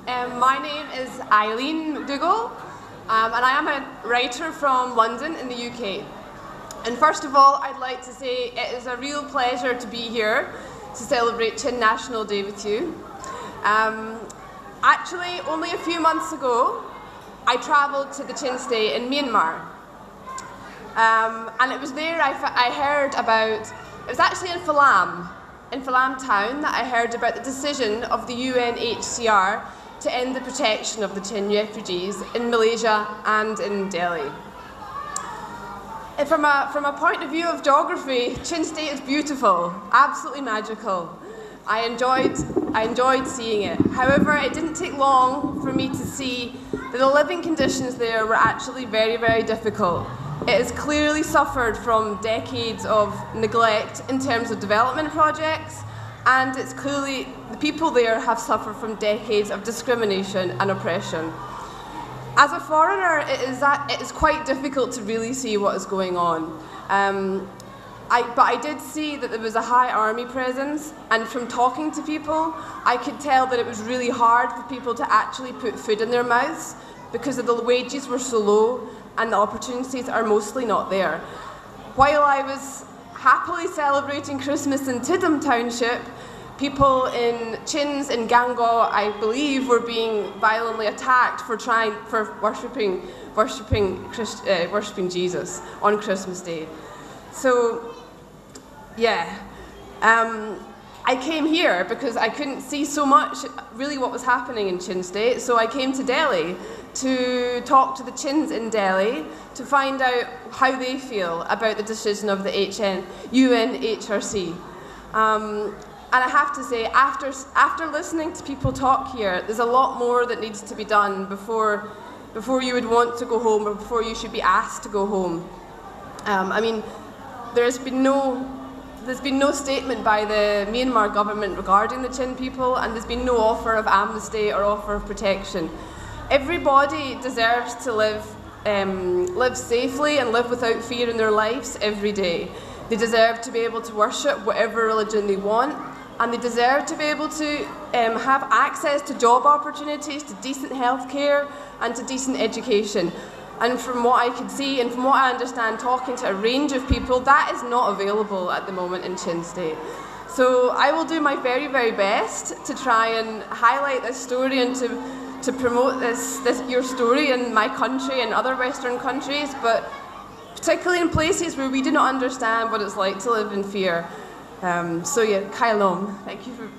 My name is Eileen McDougall, and I am a writer from London in the UK. And first of all, I'd like to say it is a real pleasure to be here to celebrate Chin National Day with you. Actually, only a few months ago, I travelled to the Chin State in Myanmar. And it was there I heard about, it was actually in Phalam town, that I heard about the decision of the UNHCR to end the protection of the Chin refugees in Malaysia and in Delhi. And from a point of view of geography, Chin State is beautiful, absolutely magical. I enjoyed seeing it. However, it didn't take long for me to see that the living conditions there were actually very, very difficult. It has clearly suffered from decades of neglect in terms of development projects, and it's clearly, the people there have suffered from decades of discrimination and oppression. As a foreigner, it is quite difficult to really see what is going on. But I did see that there was a high army presence, and from talking to people, I could tell that it was really hard for people to actually put food in their mouths because the wages were so low and the opportunities are mostly not there. While I was happily celebrating Christmas in Tidham Township, people in Chins in Gangaw, I believe, were being violently attacked for worshipping Jesus on Christmas Day. So, yeah, I came here because I couldn't see so much really what was happening in Chin State, so I came to Delhi to talk to the Chins in Delhi to find out how they feel about the decision of the UNHRC. And I have to say, after listening to people talk here, there's a lot more that needs to be done before you would want to go home or before you should be asked to go home. I mean, there's been no statement by the Myanmar government regarding the Chin people, and there's been no offer of amnesty or offer of protection. Everybody deserves to live safely and live without fear in their lives every day. They deserve to be able to worship whatever religion they want, and they deserve to be able to have access to job opportunities, to decent healthcare, and to decent education. And from what I could see and from what I understand talking to a range of people, that is not available at the moment in Chin State. So I will do my very, very best to try and highlight this story and to promote your story in my country and other Western countries, but particularly in places where we do not understand what it's like to live in fear. So yeah, Kai Lom, thank you for